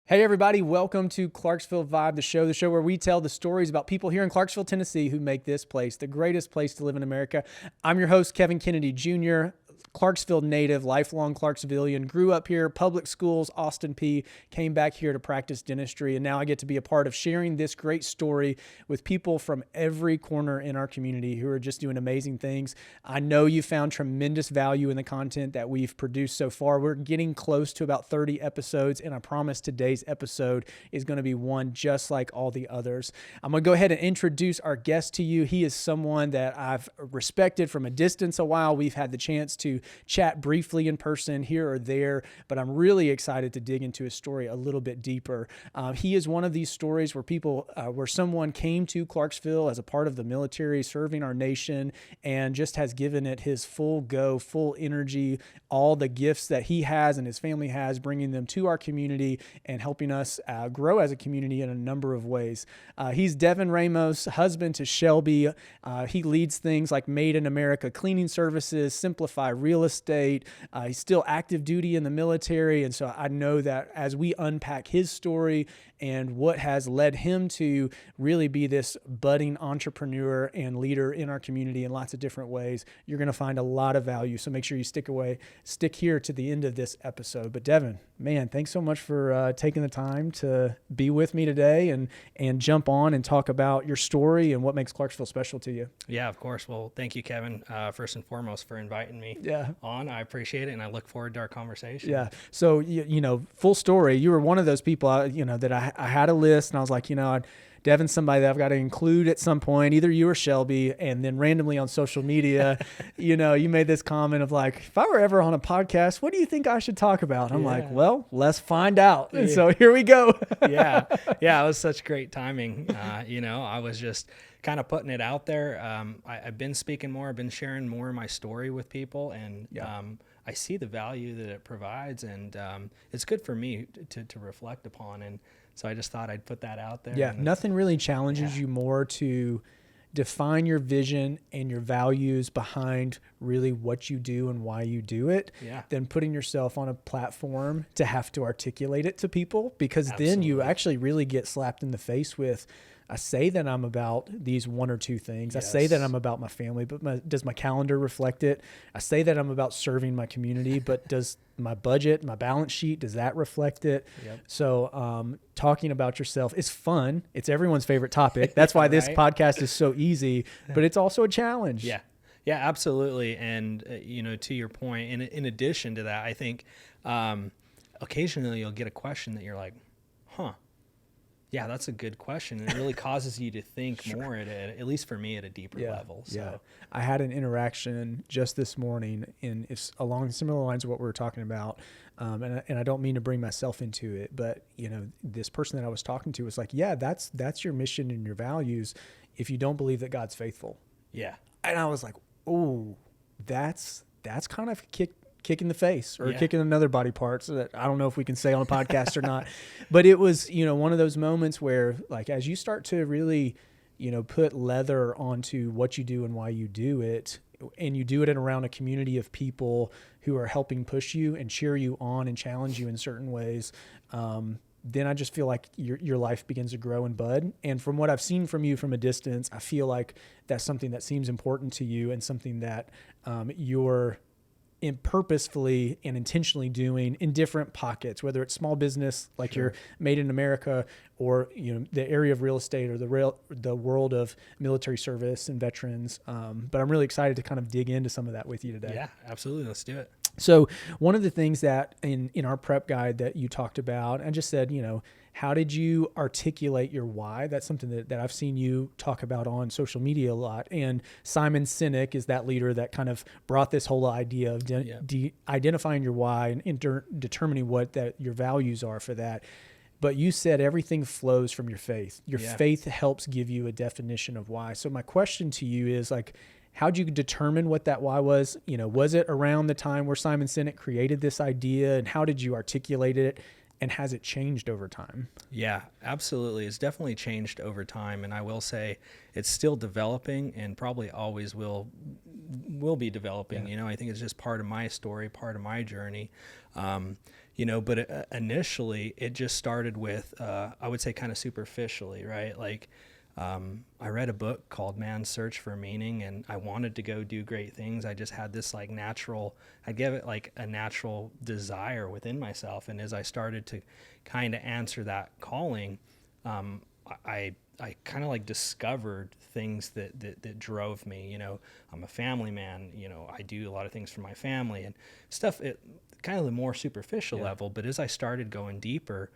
Hey everybody, welcome to Clarksville Vibe, the show where we tell the stories about people here in Clarksville, Tennessee who make this place the greatest place to live in America. I'm your host, Kevin Kennedy Jr., Clarksville native, lifelong Clarksvillian, grew up here, public schools, Austin P, came back here to practice dentistry, and now I get to be a part of sharing this great story with people from every corner in our community who are just doing amazing things. I know you found tremendous value in the content that we've produced so far. We're getting close to about 30 episodes, and I promise today's episode is going to be one just like all the others. I'm going to go ahead and introduce our guest to you. He is someone that I've respected from a distance a while. We've had the chance to chat briefly in person here or there, but I'm really excited to dig into his story a little bit deeper. He is one of these stories where someone came to Clarksville as a part of the military, serving our nation, and just has given it his full go, full energy, all the gifts that he has and his family has, bringing them to our community and helping us grow as a community in a number of ways. He's Devin Ramos, husband to Shelby. He leads things like Maid In America cleaning services, Simplifi Real Estate. He's still active duty in the military. And so I know that as we unpack his story and what has led him to really be this budding entrepreneur and leader in our community in lots of different ways, you're going to find a lot of value. So make sure you stick here to the end of this episode. But Devin, man, thanks so much for taking the time to be with me today and jump on and talk about your story and what makes Clarksville special to you. Yeah, of course. Well, thank you, Kevin, first and foremost for inviting me on. I appreciate it, and I look forward to our conversation. Yeah. So, full story, you were one of those people, that I had a list, and I was like, Devin's somebody that I've got to include at some point, either you or Shelby. And then randomly on social media, you made this comment of like, if I were ever on a podcast, what do you think I should talk about? I'm like, well, let's find out. And so here we go. Yeah. It was such great timing. I was just kind of putting it out there. I've been speaking more. I've been sharing more of my story with people, and I see the value that it provides, and it's good for me to reflect upon. And so I just thought I'd put that out there. Yeah, nothing really challenges you more to define your vision and your values behind really what you do and why you do it than putting yourself on a platform to have to articulate it to people, because then you actually really get slapped in the face with, I say that I'm about these one or two things. Yes. I say that I'm about my family, but does my calendar reflect it? I say that I'm about serving my community, but does my budget, my balance sheet, does that reflect it? Yep. So talking about yourself is fun. It's everyone's favorite topic. That's why this podcast is so easy, but it's also a challenge. Yeah, absolutely. And, to your point, in addition to that, I think occasionally you'll get a question that you're like, yeah, that's a good question. And it really causes you to think more at least for me, at a deeper level. So. Yeah. I had an interaction just this morning, and it's along similar lines of what we were talking about. And I don't mean to bring myself into it, but this person that I was talking to was like, yeah, that's your mission and your values if you don't believe that God's faithful. Yeah. And I was like, oh, that's kind of kick in the face, or kicking another body part, so that I don't know if we can say on a podcast or not. But it was, one of those moments where, like, as you start to really, put leather onto what you do and why you do it, and you do it around a community of people who are helping push you and cheer you on and challenge you in certain ways, then I just feel like your life begins to grow and bud. And from what I've seen from you from a distance, I feel like that's something that seems important to you, and something that you're purposefully and intentionally doing in different pockets, whether it's small business like your Maid In America, or the area of real estate, or the world of military service and veterans. But I'm really excited to kind of dig into some of that with you today. Yeah, absolutely. Let's do it. So one of the things that in our prep guide that you talked about, I just said, how did you articulate your why? That's something that I've seen you talk about on social media a lot. And Simon Sinek is that leader that kind of brought this whole idea of identifying your why and determining what your values are for that. But you said everything flows from your faith. Your faith helps give you a definition of why. So my question to you is, like, how'd you determine what that why was? Was it around the time where Simon Sinek created this idea, and how did you articulate it? And has it changed over time? Yeah, absolutely. It's definitely changed over time. And I will say it's still developing and probably always will be developing. I think it's just part of my story, part of my journey. But initially it just started with, I would say kind of superficially, right? Like, I read a book called Man's Search for Meaning, and I wanted to go do great things. I just had this like I give it like a natural desire within myself. And as I started to kind of answer that calling, I kind of like discovered things that drove me. I'm a family man, I do a lot of things for my family and stuff. It kind of the more superficial level, but as I started going deeper,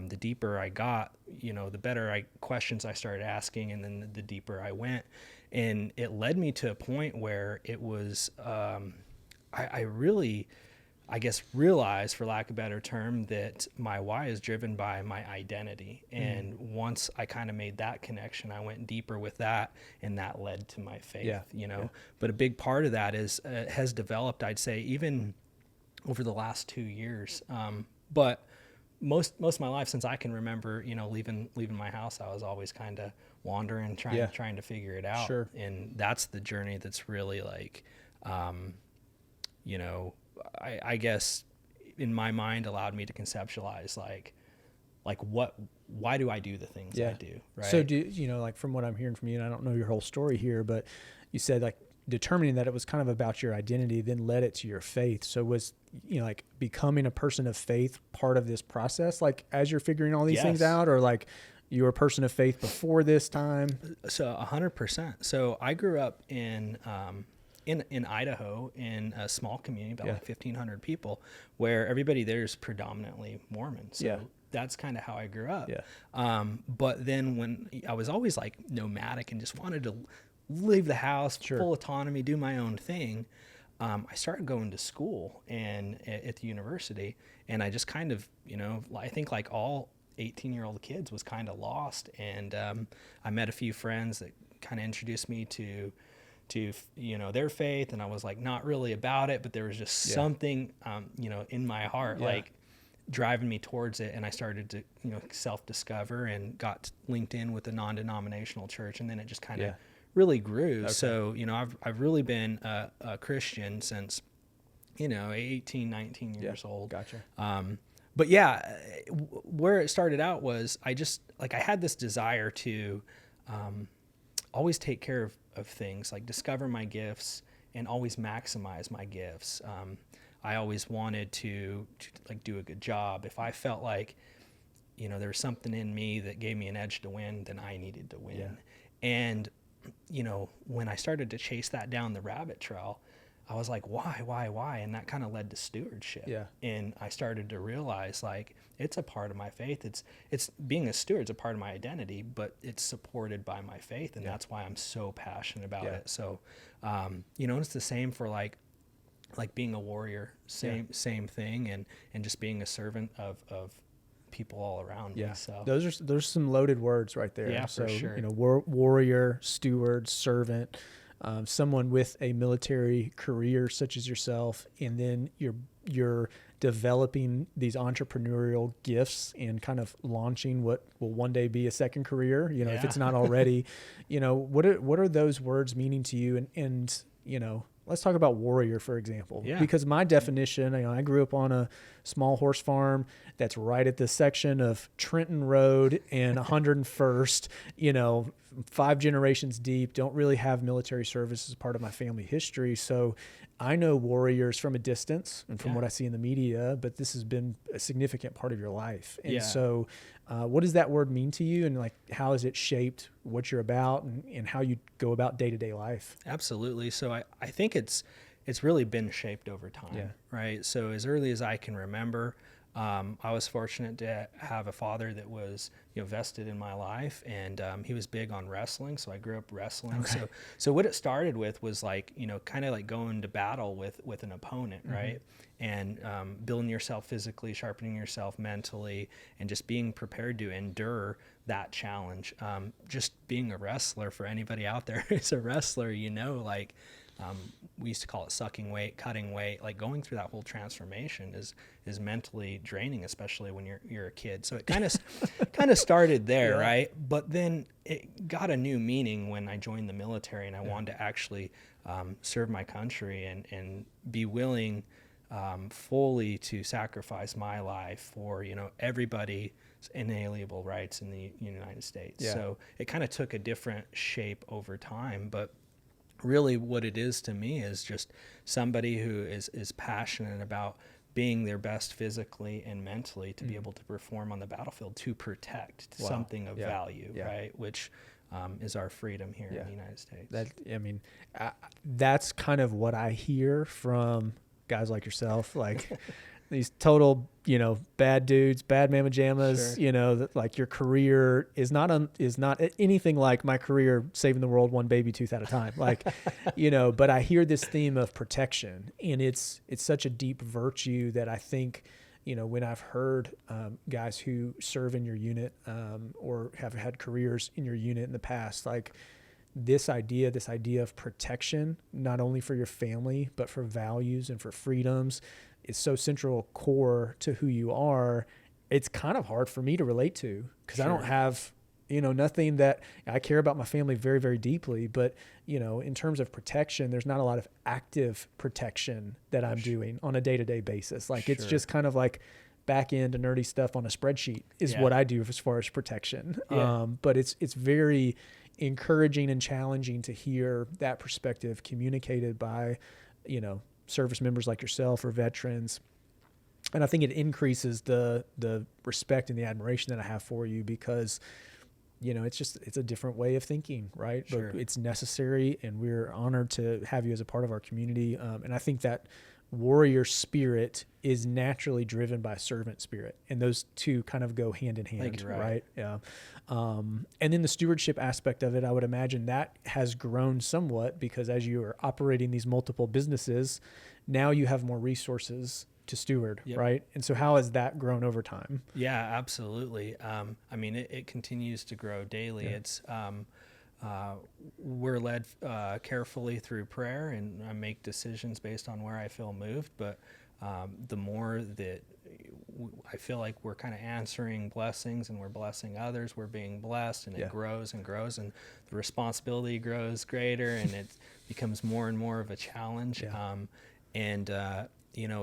the deeper I got, the better questions I started asking, and then the deeper I went. And it led me to a point where it was, I really, I guess, realized, for lack of a better term, that my why is driven by my identity. And once I kind of made that connection, I went deeper with that, and that led to my faith, But a big part of that is, has developed, I'd say, even over the last 2 years. But most of my life, since I can remember, leaving my house, I was always kind of wandering, trying to figure it out. Sure. And that's the journey that's really like, I guess in my mind allowed me to conceptualize why do I do the things I do? Right. So like from what I'm hearing from you, and I don't know your whole story here, but you said like determining that it was kind of about your identity, then led it to your faith. So was, like becoming a person of faith part of this process, like as you're figuring all these things out, or like you were a person of faith before this time? So 100%. So I grew up in Idaho, in a small community, about like 1,500 people, where everybody there is predominantly Mormon. So that's kind of how I grew up. But then when I was always like nomadic and just wanted to leave the house, full autonomy, do my own thing, I started going to school and at the university, and I just kind of, I think like all 18-year-old kids, was kind of lost. And I met a few friends that kind of introduced me to their faith, and I was like not really about it, but there was just something in my heart like driving me towards it. And I started to self-discover and got linked in with a non-denominational church, and then it just kind of really grew. Okay. So I've really been a Christian since 18, 19 years old. Gotcha. But where it started out was I just I had this desire to always take care of things, like discover my gifts and always maximize my gifts. I always wanted to like do a good job. If I felt like, there was something in me that gave me an edge to win, then I needed to win. Yeah. And, when I started to chase that down the rabbit trail, I was like, why? And that kind of led to stewardship. Yeah. And I started to realize like, it's a part of my faith. It's being a steward's a part of my identity, but it's supported by my faith. And that's why I'm so passionate about it. So, it's the same for like being a warrior, same thing. And just being a servant of people all around me. So there's some loaded words right there. Yeah, so, for sure. Warrior, steward, servant, someone with a military career such as yourself, and then you're developing these entrepreneurial gifts and kind of launching what will one day be a second career, if it's not already. What are those words meaning to you? And let's talk about warrior, for example, because my definition, I grew up on a small horse farm that's right at the section of Trenton Road and 101st, 5 generations deep, don't really have military service as part of my family history. So I know warriors from a distance and from what I see in the media, but this has been a significant part of your life. And so what does that word mean to you? And like, how has it shaped what you're about and how you go about day-to-day life? Absolutely. So I think it's really been shaped over time, right? So as early as I can remember, I was fortunate to have a father that was, vested in my life, and he was big on wrestling. So I grew up wrestling. Okay. So what it started with was like, kind of like going to battle with an opponent, right? And building yourself physically, sharpening yourself mentally, and just being prepared to endure that challenge. Just being a wrestler, for anybody out there who's a wrestler, like we used to call it sucking weight, cutting weight. Like going through that whole transformation is mentally draining, especially when you're a kid. So it kind of started there, right? But then it got a new meaning when I joined the military, and I wanted to actually serve my country and be willing fully to sacrifice my life for everybody's inalienable rights in the United States. So it kind of took a different shape over time, but really what it is to me is just somebody who is passionate about being their best physically and mentally to be able to perform on the battlefield to protect something of value, right? Which is our freedom here in the United States. That's kind of what I hear from guys like yourself, like these total, bad dudes, bad mamma jammas, that like your career is not anything like my career saving the world one baby tooth at a time. Like, but I hear this theme of protection, and it's such a deep virtue that I think, when I've heard guys who serve in your unit or have had careers in your unit in the past, like this idea of protection, not only for your family, but for values and for freedoms, is so central core to who you are. It's kind of hard for me to relate to because I don't have, nothing that I care about my family very, very deeply. But, in terms of protection, there's not a lot of active protection that I'm doing on a day-to-day basis. Like it's just kind of like back end and nerdy stuff on a spreadsheet is what I do as far as protection. But it's very encouraging and challenging to hear that perspective communicated by, service members like yourself or veterans. And I think it increases the respect and the admiration that I have for you because, it's a different way of thinking, right? Sure. But it's necessary, and we're honored to have you as a part of our community. And I think that warrior spirit is naturally driven by servant spirit, and those two kind of go hand in hand, right? Yeah. And then the stewardship aspect of it, I would imagine that has grown somewhat because as you are operating these multiple businesses, now you have more resources to steward, right? And so how has that grown over time? Yeah, absolutely. It continues to grow daily. It's we're led carefully through prayer, and I make decisions based on where I feel moved. But the more that I feel like we're kind of answering blessings and we're blessing others, we're being blessed, and it grows and grows, and the responsibility grows greater, and it becomes more and more of a challenge.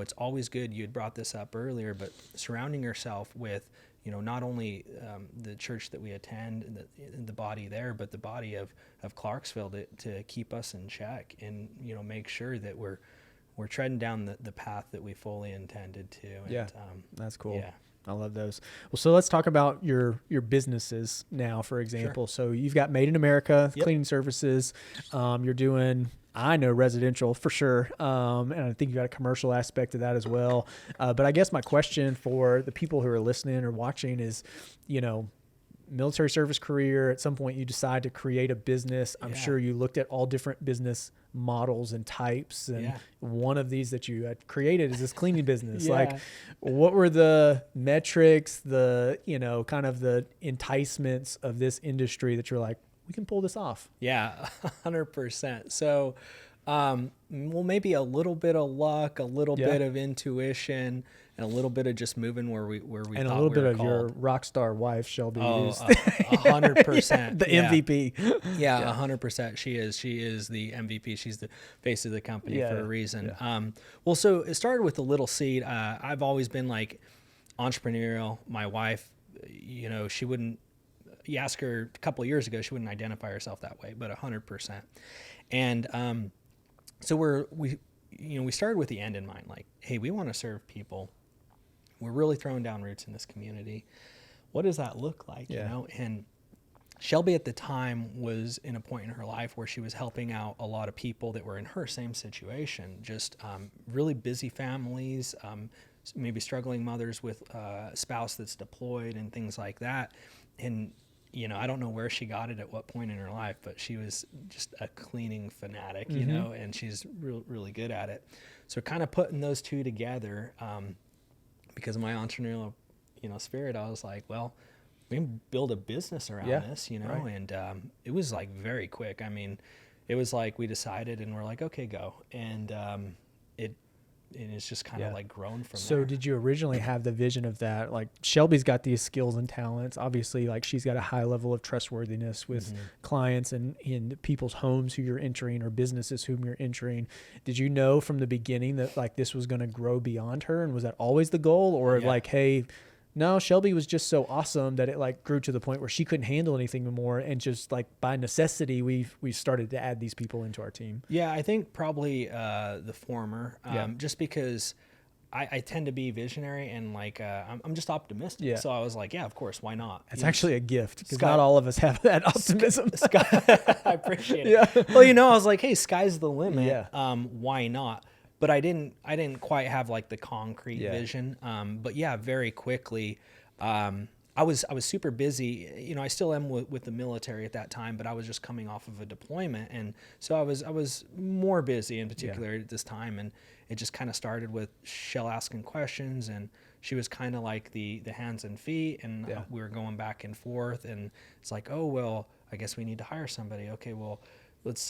It's always good. You had brought this up earlier, but surrounding yourself with not only the church that we attend, the body there, but the body of Clarksville to keep us in check and, make sure that we're treading down the path that we fully intended to. And, that's cool. Yeah. I love those. Well, so let's talk about your businesses now, for example. Sure. So you've got Maid In America, cleaning services. You're doing, I know, residential for sure. And I think you got a commercial aspect of that as well. But I guess my question for the people who are listening or watching is, military service career, at some point you decide to create a business. I'm sure you looked at all different business models and types, and one of these that you had created is this cleaning business. Like, what were the metrics, the kind of the enticements of this industry that you're like, we can pull this off? 100%. So maybe a little bit of luck, a little bit of intuition, and a little bit of just moving where we and thought a little we bit were of called. your rock star wife, Shelby. 100%. The MVP. 100%. She is the MVP. She's the face of the company for a reason. So it started with a little seed. I've always been like entrepreneurial. My wife, she wouldn't. You ask her a couple of years ago, she wouldn't identify herself that way, but 100%. And so we started with the end in mind, like, hey, we want to serve people. We're really throwing down roots in this community. What does that look like? And Shelby at the time was in a point in her life where she was helping out a lot of people that were in her same situation, just really busy families, maybe struggling mothers with a spouse that's deployed and things like that. And I don't know where she got it at what point in her life, but she was just a cleaning fanatic, and she's really good at it. So kind of putting those two together, because of my entrepreneurial, spirit, I was like, well, we can build a business around this, right. And it was like very quick. I mean, it was like we decided and we're like, okay, go. And it's just kind of like grown from there. So did you originally have the vision of that? Like Shelby's got these skills and talents. Obviously, like she's got a high level of trustworthiness with clients and in people's homes who you're entering or businesses whom you're entering. Did you know from the beginning that like this was going to grow beyond her? And was that always the goal? Or like, hey, no, Shelby was just so awesome that it like grew to the point where she couldn't handle anything more, and just like by necessity we started to add these people into our team? Yeah, I think probably the former, just because I tend to be visionary and like I'm just optimistic. Yeah. So I was like, yeah, of course, why not? It's actually a gift because not all of us have that optimism. I appreciate it. Well, I was like, hey, sky's the limit. Yeah. Why not? But I didn't quite have like the concrete vision. But yeah, very quickly, I was super busy. I still am with the military at that time, but I was just coming off of a deployment, and so I was more busy in particular at this time. And it just kind of started with Shell asking questions, and she was kind of like the hands and feet, and we were going back and forth. And it's like, oh well, I guess we need to hire somebody. Okay, well.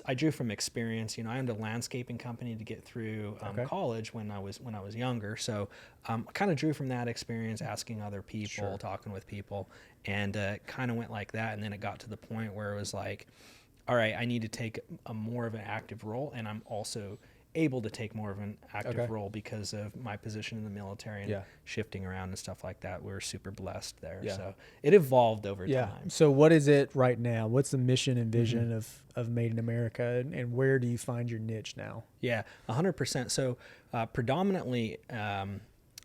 I drew from experience. I owned a landscaping company to get through college when I was younger. So I kind of drew from that experience, asking other people, talking with people, and kind of went like that. And then it got to the point where it was like, all right, I need to take a more of an active role, and I'm also able to take more of an active role because of my position in the military and shifting around and stuff like that. We're super blessed there. So it evolved over time. So what is it right now? What's the mission and vision of Maid in America, and where do you find your niche now? Yeah, 100%. So predominantly,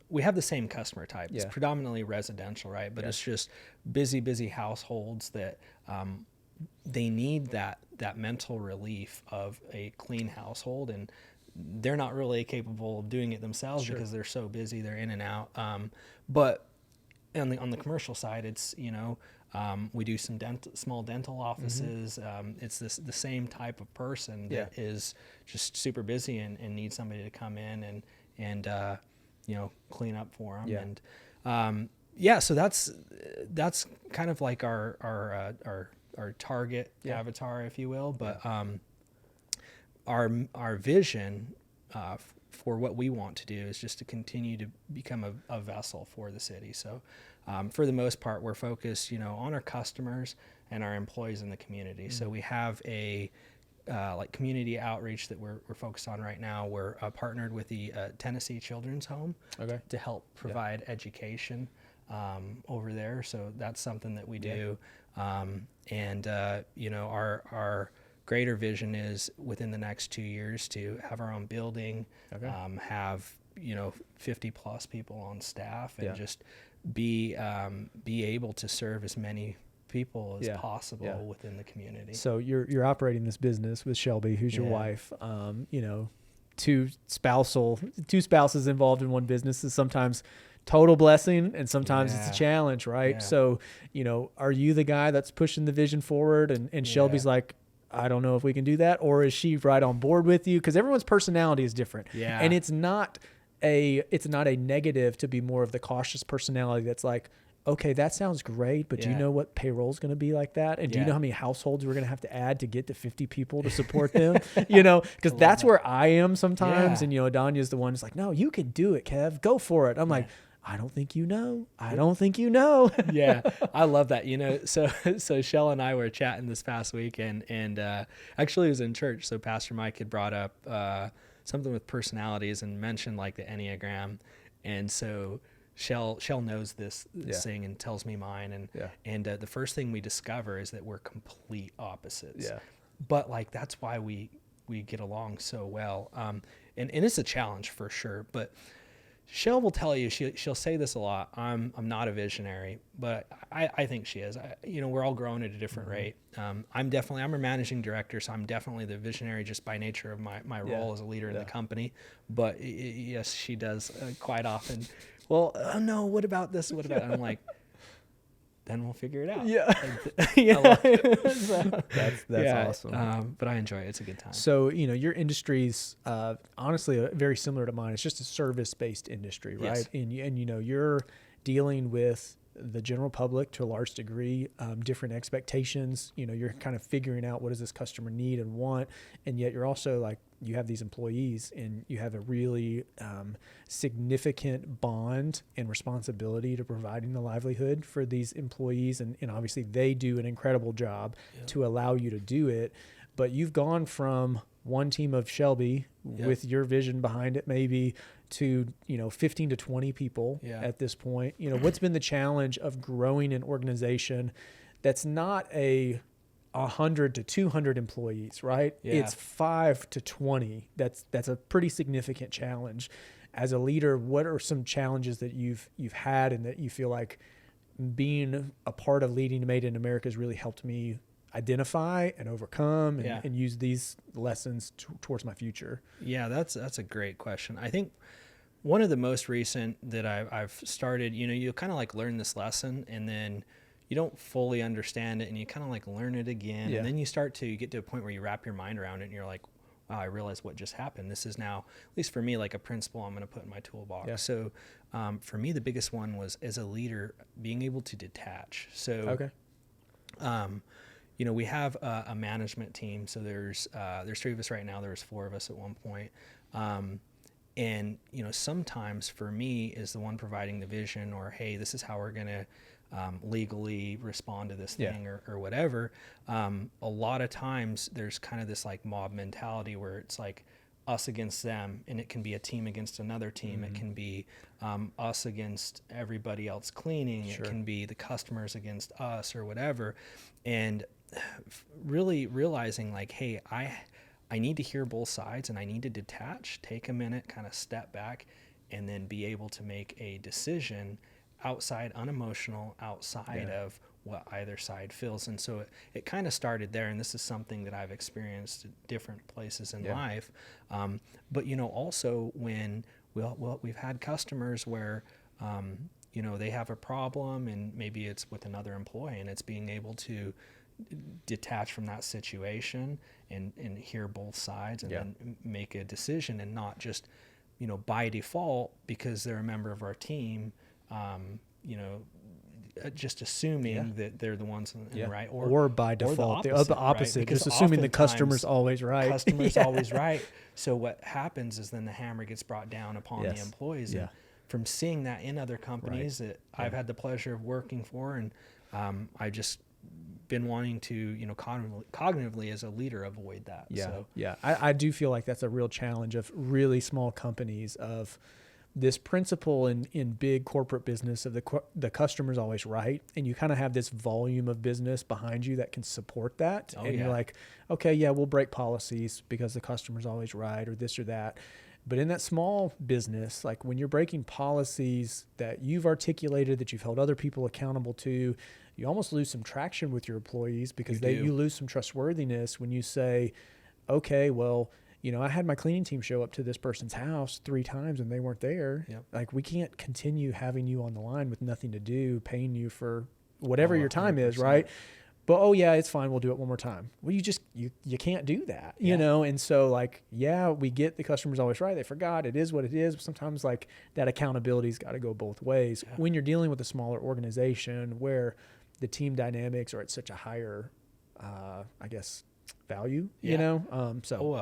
we have the same customer type. It's predominantly residential, right? But it's just busy households that they need that mental relief of a clean household, and they're not really capable of doing it themselves because they're so busy, they're in and out. But on the commercial side, it's, we do some small dental offices. It's the same type of person that is just super busy and needs somebody to come in and clean up for them. And so that's kind of like our target avatar, if you will. But our vision for what we want to do is just to continue to become a vessel for the city. So for the most part, we're focused, on our customers and our employees in the community. So we have a like community outreach that we're focused on right now. We're partnered with the Tennessee Children's Home to help provide education over there. So that's something that we do. Our greater vision is within the next 2 years to have our own building, have 50 plus people on staff, and just be able to serve as many people as possible within the community. So you're operating this business with Shelby, who's your wife. Two spouses involved in one business is sometimes total blessing, and sometimes it's a challenge, right? So are you the guy that's pushing the vision forward, and Shelby's like, I don't know if we can do that, or is she right on board with you? Because everyone's personality is different, and it's not a negative to be more of the cautious personality that's like, okay, that sounds great, but do you know what payroll is going to be like that? And do you know how many households we're going to have to add to get to 50 people to support them? Because that's where I am sometimes. And, Adonya's the one who's like, no, you can do it, Kev. Go for it. I'm like, I don't think you know. I don't think you know. Yeah, I love that. So Shell and I were chatting this past week, and actually it was in church. So Pastor Mike had brought up something with personalities and mentioned like the Enneagram. And so Shell knows this thing and tells me mine. And the first thing we discover is that we're complete opposites. Yeah. But like, that's why we get along so well. And it's a challenge for sure, but Shell will tell you, she'll say this a lot. I'm not a visionary, but I think she is. We're all growing at a different rate. I'm a managing director, so I'm definitely the visionary just by nature of my role as a leader in the company. But yes, she does quite often. Well, no, what about this? What about? I'm like, then we'll figure it out. Yeah. That's awesome. But I enjoy it. It's a good time. So, your industry's honestly very similar to mine. It's just a service-based industry, right? Yes. And you're dealing with the general public to a large degree, different expectations. You're kind of figuring out what does this customer need and want, and yet you're also like, you have these employees and you have a really significant bond and responsibility to providing the livelihood for these employees. And obviously they do an incredible job to allow you to do it. But you've gone from one team of Shelby with your vision behind it, maybe to, 15 to 20 people at this point. What's been the challenge of growing an organization that's not 100 to 200 employees, right? It's 5 to 20. That's a pretty significant challenge. As a leader, what are some challenges that you've had and that you feel like being a part of leading Maid in America has really helped me identify and overcome and use these lessons towards my future? Yeah, that's a great question. I think one of the most recent that I've started, you kind of like learn this lesson and then you don't fully understand it and you kind of like learn it again. And then you get to a point where you wrap your mind around it and you're like, wow, I realized what just happened. This is now, at least for me, like a principle I'm going to put in my toolbox. Yeah. So for me, the biggest one was, as a leader, being able to detach. So, we have a management team. So there's 3 of us right now. There was 4 of us at one point. And, sometimes for me is the one providing the vision, or, hey, this is how we're going to legally respond to this thing or whatever. A lot of times there's kind of this like mob mentality where it's like us against them, and it can be a team against another team. It can be us against everybody else cleaning. It can be the customers against us or whatever. And really realizing like, hey, I need to hear both sides and I need to detach, take a minute, kind of step back, and then be able to make a decision outside, unemotional, outside of what either side feels. And so it kind of started there. And this is something that I've experienced at different places in life. But, also when we've had customers where, they have a problem and maybe it's with another employee, and it's being able to detach from that situation and hear both sides and then make a decision, and not just, by default, because they're a member of our team, just assuming that they're the ones in the right, or by default, the opposite, right? Just assuming the customer's always right. Customer's always right. So what happens is then the hammer gets brought down upon the employees. And from seeing that in other companies that I've had the pleasure of working for, and I just been wanting to, cognitively as a leader, avoid that. I do feel like that's a real challenge of really small companies, of this principle in big corporate business of the customer's always right, and you kind of have this volume of business behind you that can support that. You're like, okay, we'll break policies because the customer's always right, or this or that. But in that small business, like when you're breaking policies that you've articulated, that you've held other people accountable to, you almost lose some traction with your employees, because you lose some trustworthiness when you say, okay, well, I had my cleaning team show up to this person's house 3 times and they weren't there. Like, we can't continue having you on the line with nothing to do, paying you for whatever your time is, right? But, it's fine, we'll do it one more time. Well, you can't do that, And so, like, we get the customer's always right. They forgot. It is what it is. But sometimes, like, that accountability's got to go both ways. When you're dealing with a smaller organization where the team dynamics are at such a higher, value, so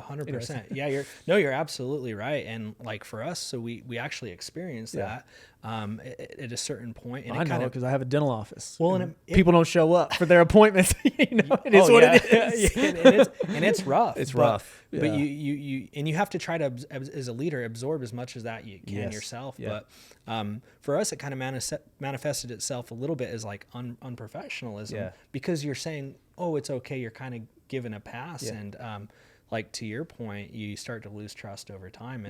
100%. You're absolutely right. And like for us, so we actually experienced that at a certain point. And I know, because I have a dental office. Well, and people don't show up for their appointments. It is what it is. and it's rough. It's rough. But you have to try to, as a leader, absorb as much as that you can yourself. But for us, it kind of manifested itself a little bit as like unprofessionalism, because you're saying, oh, it's okay. You're kind of given a pass. And like to your point, you start to lose trust over time.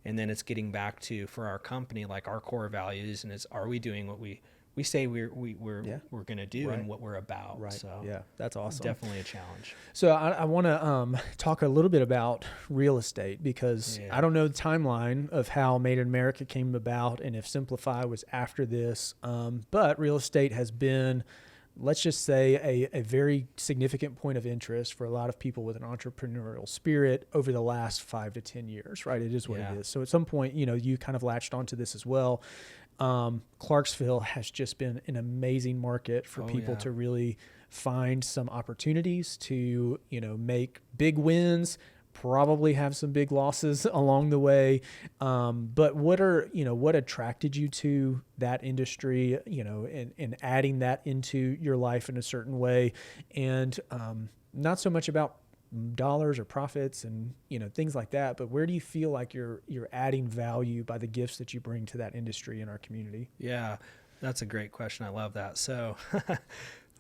And then it's getting back to, for our company, like our core values, and are we doing what we say we're going to do and what we're about. Right. So that's awesome. Definitely a challenge. So I want to talk a little bit about real estate, because I don't know the timeline of how Maid in America came about and if Simplifi was after this. But real estate has been, let's just say, a very significant point of interest for a lot of people with an entrepreneurial spirit over the last 5 to 10 years, right? It is what it is. So at some point, you kind of latched onto this as well. Clarksville has just been an amazing market for people to really find some opportunities to, make big wins, probably have some big losses along the way. But what attracted you to that industry, and adding that into your life in a certain way, and not so much about dollars or profits and, things like that, but where do you feel like you're adding value by the gifts that you bring to that industry in our community? Yeah, that's a great question. I love that. So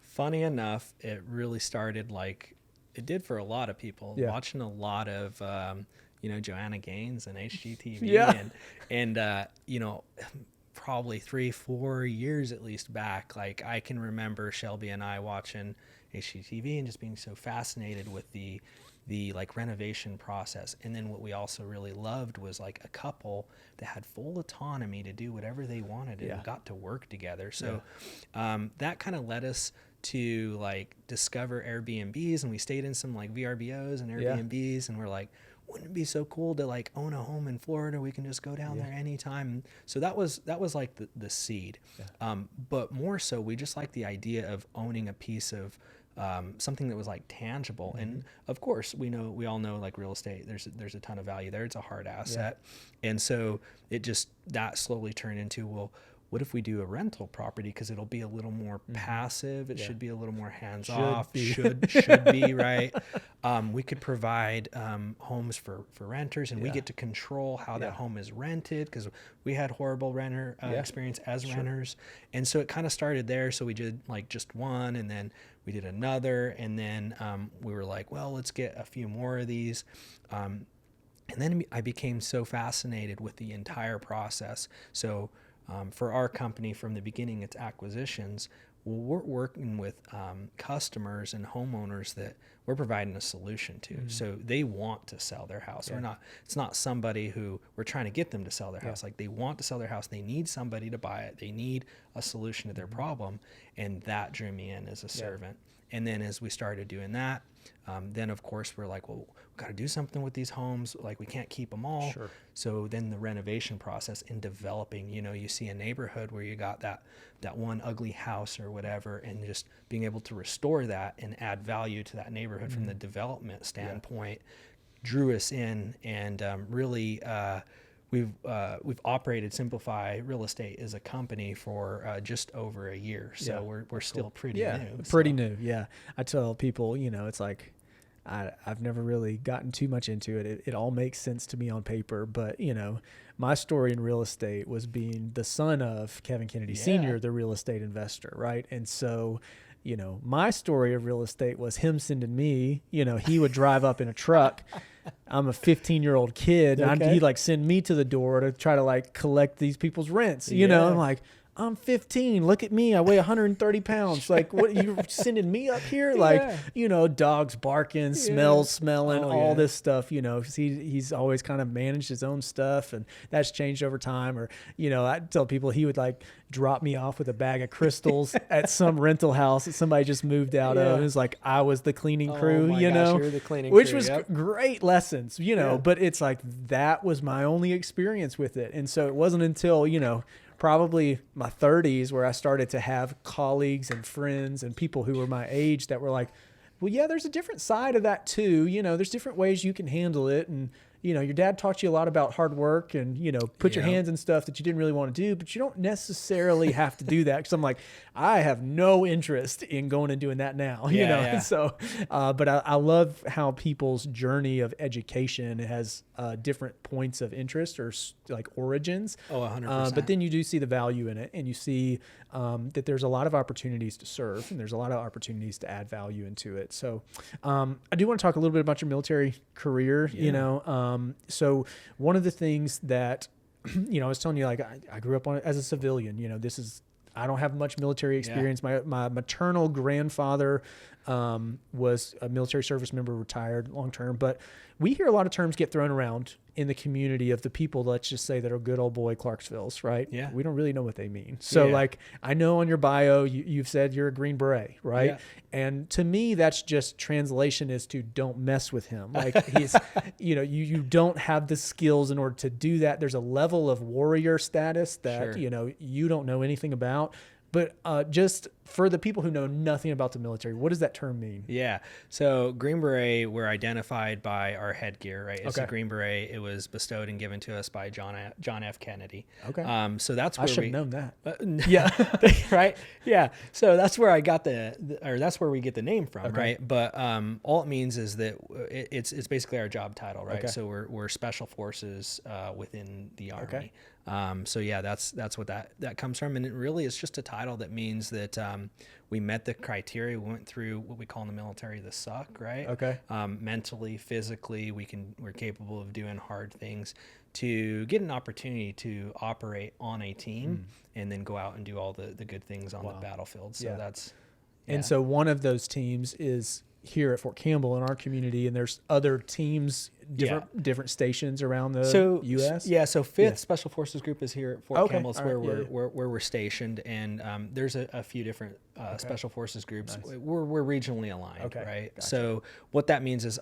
funny enough, it really started like it did for a lot of people, watching a lot of, Joanna Gaines and HGTV and probably 3-4 years at least back. Like I can remember Shelby and I watching HGTV and just being so fascinated with the like renovation process. And then what we also really loved was like a couple that had full autonomy to do whatever they wanted and got to work together. So that kind of led us to like discover Airbnbs, and we stayed in some like VRBOs and Airbnbs, and we're like, wouldn't it be so cool to like own a home in Florida? We can just go down there anytime. So that was like the seed. But more so, we just like the idea of owning a piece of something that was like tangible. And of course we all know like real estate, there's a ton of value there. It's a hard asset. And so that slowly turned into, well, what if we do a rental property? Because it'll be a little more passive. It should be a little more hands off. Should be right. We could provide homes for renters, and we get to control how that home is rented, because we had horrible renter experience as renters. And so it kind of started there. So we did like just one, and then we did another, and then we were like, well, let's get a few more of these. And then I became so fascinated with the entire process. So for our company, from the beginning, it's acquisitions. Well, we're working with customers and homeowners that we're providing a solution to. So they want to sell their house. It's not somebody who we're trying to get them to sell their house. Like they want to sell their house. They need somebody to buy it. They need a solution to their problem. And that drew me in as a servant. And then as we started doing that, then of course we're like, well, we've got to do something with these homes. Like we can't keep them all. So then the renovation process in developing, you see a neighborhood where you got that one ugly house or whatever, and just being able to restore that and add value to that neighborhood from the development standpoint drew us in. And really we've operated Simplifi Real Estate as a company for just over a year. So we're still pretty new. Pretty new. Yeah. I tell people, it's like, I've never really gotten too much into it. It all makes sense to me on paper, but my story in real estate was being the son of Kevin Kennedy Sr., the real estate investor. Right. And so, my story of real estate was him sending me, he would drive up in a truck. I'm a 15-year-old kid. And he'd like send me to the door to try to like collect these people's rents. I'm like, I'm 15. Look at me. I weigh 130 pounds. Like, what, you sending me up here? Like, dogs barking, smelling, all this stuff, 'cause he's always kind of managed his own stuff, and that's changed over time. Or, I tell people he would like drop me off with a bag of crystals at some rental house that somebody just moved out of. It was like, I was the cleaning crew, you're the cleaning which crew, was great lessons, but it's like, that was my only experience with it. And so it wasn't until, probably my 30s where I started to have colleagues and friends and people who were my age that were like, well, yeah, there's a different side of that too. There's different ways you can handle it. And, your dad taught you a lot about hard work and, put your hands in stuff that you didn't really want to do, but you don't necessarily have to do that. Cause I'm like, I have no interest in going and doing that now, So, but I love how people's journey of education has different points of interest or like origins. 100%. But then you do see the value in it, and you see that there's a lot of opportunities to serve, and there's a lot of opportunities to add value into it. So I do want to talk a little bit about your military career, so one of the things that, I was telling you, like I grew up as a civilian, I don't have much military experience. My maternal grandfather was a military service member, retired long-term. But we hear a lot of terms get thrown around in the community of the people, let's just say, that are good old boy Clarksvilles, right? Yeah. We don't really know what they mean. So like, I know on your bio, you've said you're a Green Beret, right? Yeah. And to me, that's just translation is to don't mess with him. Like he's, you don't have the skills in order to do that. There's a level of warrior status that, you don't know anything about. But just for the people who know nothing about the military, what does that term mean? Yeah. So Green Beret, we're identified by our headgear, right? It's Okay. a Green Beret. It was bestowed and given to us by John F. Kennedy. Okay. So that's where I should have known that. Yeah. Right. Yeah. So that's where I got that's where we get the name from, Okay. right? But all it means is that it's basically our job title, right? Okay. So we're special forces within the Army. Okay. So yeah, that's what that comes from, and it really is just a title that means that we met the criteria. We went through what we call in the military the suck, right? Okay. Mentally, physically, we're capable of doing hard things to get an opportunity to operate on a team and then go out and do all the good things on the battlefield. So that's And so one of those teams is here at Fort Campbell in our community, and there's other teams, different stations around the U.S. Yeah, so 5th Special Forces Group is here at Fort Campbell. It's All where right. where we're stationed, and there's a few different Special Forces groups. Nice. We're regionally aligned, right? Gotcha. So what that means is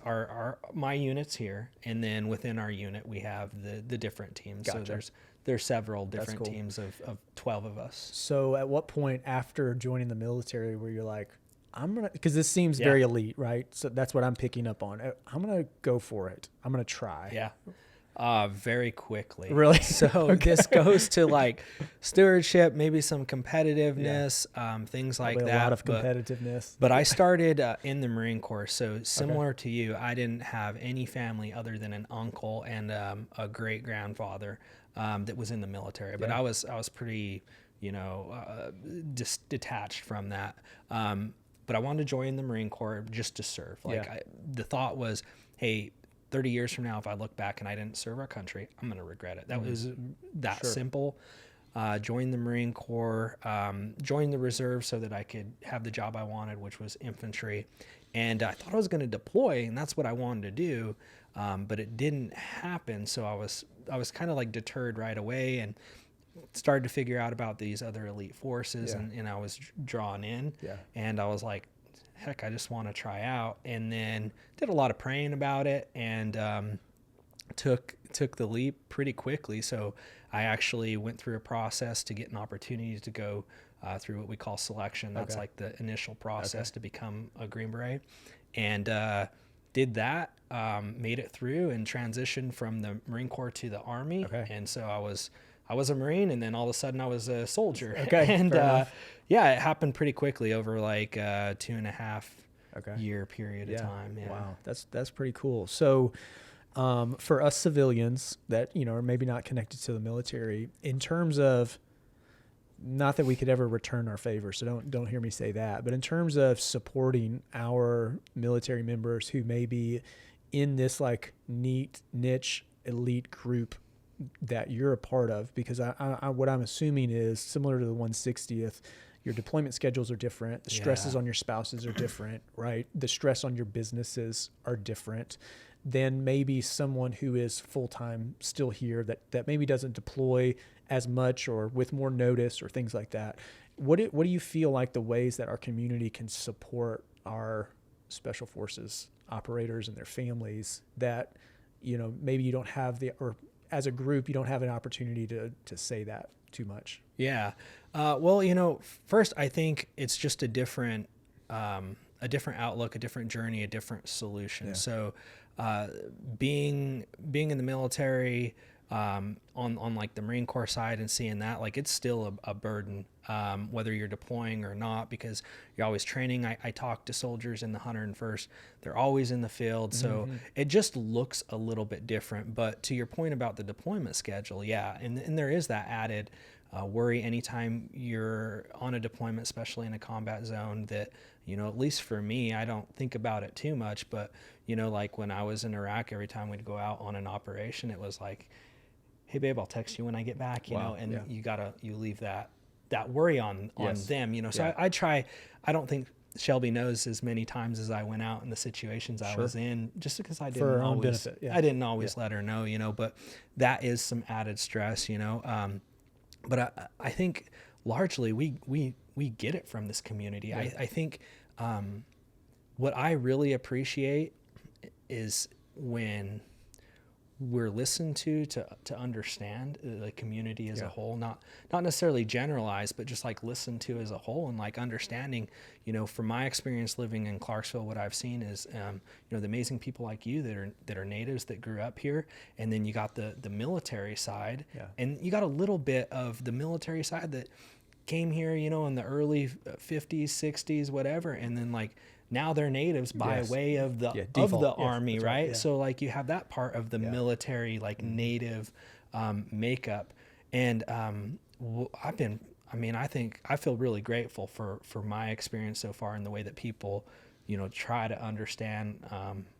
my unit's here, and then within our unit we have the different teams. Gotcha. So there's several different teams of 12 of us. So at what point after joining the military where you're like, because this seems very elite, right? So that's what I'm picking up on. I'm going to go for it. I'm going to try. Yeah. Very quickly. Really? So this goes to like stewardship, maybe some competitiveness, things like Probably that. A lot of competitiveness. But I started in the Marine Corps. So similar to you, I didn't have any family other than an uncle and a great grandfather that was in the military. But I was pretty, detached from that. But I wanted to join the Marine Corps just to serve. The thought was, hey, 30 years from now, if I look back and I didn't serve our country, I'm going to regret it. That was that simple. Joined the Marine Corps, joined the reserve so that I could have the job I wanted, which was infantry. And I thought I was going to deploy, and that's what I wanted to do. But it didn't happen. So I was kind of like deterred right away and started to figure out about these other elite forces, and I was drawn in, and I was like, heck, I just want to try out. And then did a lot of praying about it, and took the leap pretty quickly. So I actually went through a process to get an opportunity to go through what we call selection. That's like the initial process to become a Green Beret, and did that, made it through, and transitioned from the Marine Corps to the Army. And so I was a Marine, and then all of a sudden I was a soldier. And it happened pretty quickly over like 2.5 year period of time. Yeah. Wow, that's pretty cool. So for us civilians that are maybe not connected to the military, in terms of, not that we could ever return our favor, so don't hear me say that, but in terms of supporting our military members who may be in this like neat niche elite group that you're a part of, because I what I'm assuming is similar to the 160th, your deployment schedules are different. The stresses on your spouses are different, right? The stress on your businesses are different than maybe someone who is full-time still here that maybe doesn't deploy as much or with more notice or things like that. What do you feel like the ways that our community can support our special forces operators and their families that, maybe you don't have or as a group, you don't have an opportunity to say that too much? Yeah. Well, first, I think it's just a different outlook, a different journey, a different solution. Yeah. So, being in the military, on like the Marine Corps side and seeing that, like, it's still a burden, whether you're deploying or not, because you're always training. I talk to soldiers in the 101st, they're always in the field. So it just looks a little bit different. But to your point about the deployment schedule, and there is that added worry anytime you're on a deployment, especially in a combat zone, that, at least for me, I don't think about it too much, but, like when I was in Iraq, every time we'd go out on an operation, it was like, hey babe, I'll text you when I get back, you leave that worry on them, so I try, I don't think Shelby knows as many times as I went out in the situations I was in, just because I didn't For her own always, benefit, yeah. I didn't always let her know, you know, but that is some added stress, you know. But I think largely we get it from this community. Yeah. I think what I really appreciate is when we're listened to understand the community as a whole, not necessarily generalized, but just like listened to as a whole, and like understanding, you know, from my experience living in Clarksville, what I've seen is, you know, the amazing people like you that are natives that grew up here. And then you got the military side, and you got a little bit of the military side that came here, you know, in the early 50s, 60s, whatever. And then like, now they're natives by way of the army, right? Yeah. So like you have that part of the military, like native makeup. And I think I feel really grateful for my experience so far in the way that people, you know, try to understand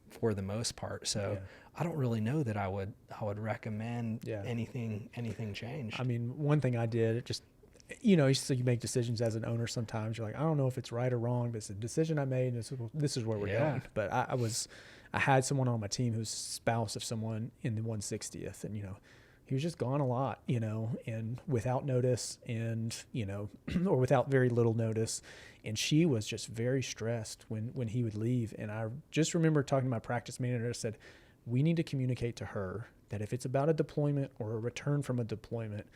for the most part. So I don't really know that I would recommend anything changed. I mean, one thing I did, just, you know, so you make decisions as an owner. Sometimes you're like, I don't know if it's right or wrong, but it's a decision I made, and this is where we're going. But I had someone on my team who's spouse of someone in the 160th, and, you know, he was just gone a lot, you know, and without notice, and, you know, or without very little notice. And she was just very stressed when he would leave. And I just remember talking to my practice manager. I said, we need to communicate to her that if it's about a deployment or a return from a deployment,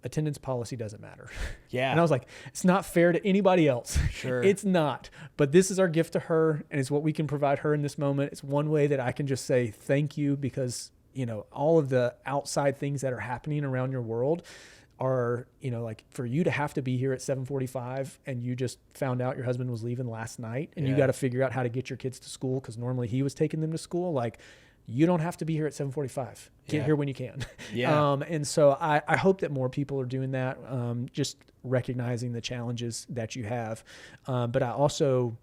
attendance policy doesn't matter. Yeah. And I was like, it's not fair to anybody else. Sure. It's not. But this is our gift to her, and it's what we can provide her in this moment. It's one way that I can just say thank you, because, you know, all of the outside things that are happening around your world are, you know, like for you to have to be here at 7:45 and you just found out your husband was leaving last night, and you got to figure out how to get your kids to school because normally he was taking them to school. Like, you don't have to be here at 7:45. Get here when you can. And so I hope that more people are doing that, just recognizing the challenges that you have. But I also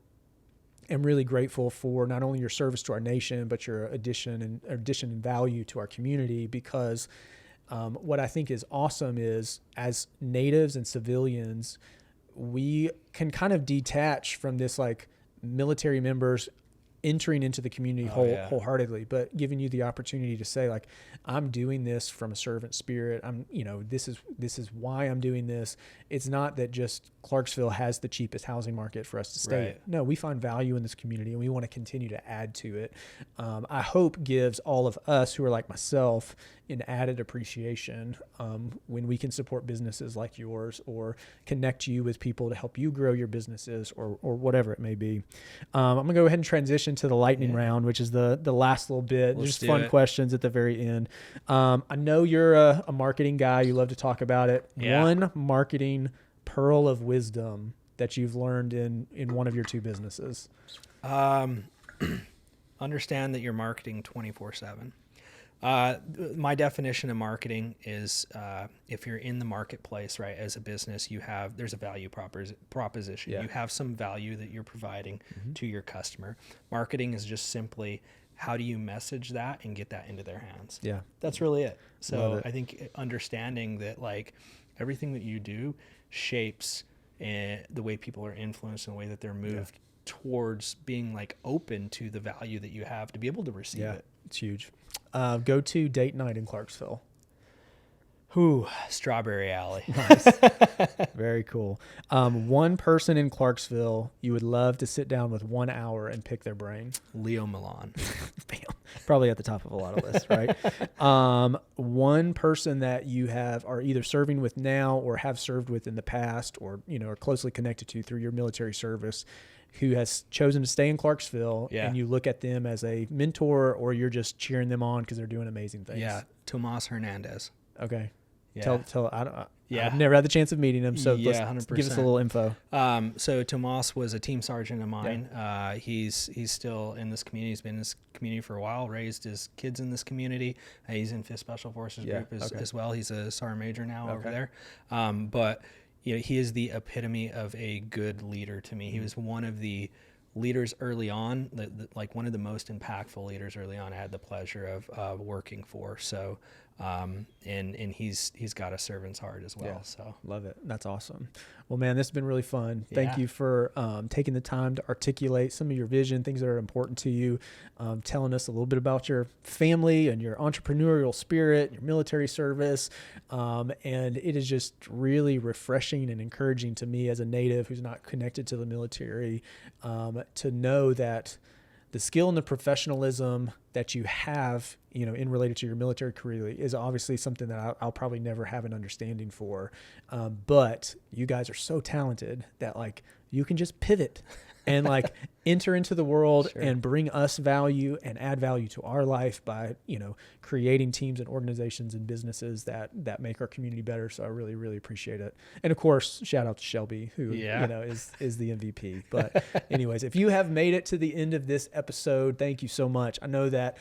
am really grateful for not only your service to our nation, but your addition and value to our community, because what I think is awesome is, as natives and civilians, we can kind of detach from this, like, military members entering into the community wholeheartedly, but giving you the opportunity to say, like, I'm doing this from a servant spirit. I'm, you know, this is why I'm doing this. It's not that just Clarksville has the cheapest housing market for us to stay in. No, we find value in this community, and we want to continue to add to it. I hope gives all of us who are like myself an added appreciation when we can support businesses like yours, or connect you with people to help you grow your businesses, or whatever it may be. I'm going to go ahead and transition to the lightning round, which is the last little bit. Let's just fun questions at the very end. I know you're a marketing guy. You love to talk about it. One marketing pearl of wisdom that you've learned in one of your two businesses. Understand that you're marketing 24/7. My definition of marketing is if you're in the marketplace, right, as a business, there's a value proposition. You have some value that you're providing to your customer. Marketing is just simply, how do you message that and get that into their hands? Yeah. That's really it. So I think understanding that, like, everything that you do shapes the way people are influenced and the way that they're moved towards being, like, open to the value that you have to be able to receive it. It's huge. Go to date night in Clarksville. Strawberry Alley. Nice. Very cool. One person in Clarksville you would love to sit down with 1 hour and pick their brain. Leo Milan. Probably at the top of a lot of lists, right? One person that you are either serving with now or have served with in the past, or, you know, are closely connected to through your military service, who has chosen to stay in Clarksville, and you look at them as a mentor, or you're just cheering them on because they're doing amazing things. Yeah. Tomas Hernandez. Okay. Yeah. I've never had the chance of meeting him, so let's 100%. Give us a little info. So Tomas was a team sergeant of mine. He's still in this community. He's been in this community for a while, raised his kids in this community. He's in 5th Special Forces Group as well. He's a sergeant major now over there. But, you know, he is the epitome of a good leader to me. He was one of the leaders early on, like one of the most impactful leaders early on I had the pleasure of working for. So And he's got a servant's heart as well. So love it. That's awesome. Well, man, this has been really fun. Thank Yeah. you for taking the time to articulate some of your vision, things that are important to you, telling us a little bit about your family and your entrepreneurial spirit, your military service. And it is just really refreshing and encouraging to me as a native who's not connected to the military, to know that the skill and the professionalism that you have, in related to your military career is obviously something that I'll probably never have an understanding for. But you guys are so talented that you can just pivot and enter into the world Sure. and bring us value and add value to our life by, creating teams and organizations and businesses that make our community better. So I really, really appreciate it. And of course, shout out to Shelby, who, is the MVP. But anyways, if you have made it to the end of this episode, thank you so much. I know that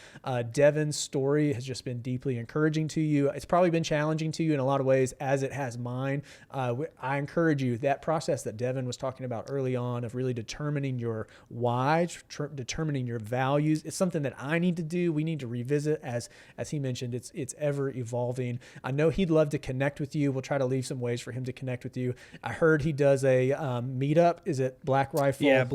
Devin's story has just been deeply encouraging to you. It's probably been challenging to you in a lot of ways, as it has mine. I encourage you, that process that Devin was talking about early on of really determining your why, determining your values, it's something that I need to do. We need to revisit, as he mentioned, it's ever evolving. I know he'd love to connect with you. We'll try to leave some ways for him to connect with you. I heard he does a meetup. Is it Black Rifle? Yeah,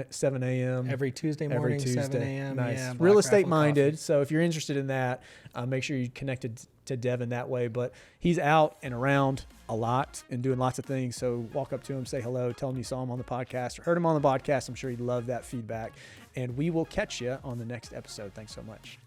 7 a.m. every Tuesday morning, 7 a.m. Nice. Yeah, Black Real estate Rifle minded. Coffee. So if you're interested in that, make sure you connected to Devin that way. But he's out and around a lot and doing lots of things. So walk up to him, say hello, tell him you saw him on the podcast or heard him on the podcast. I'm sure he'd love that feedback. And we will catch you on the next episode. Thanks so much.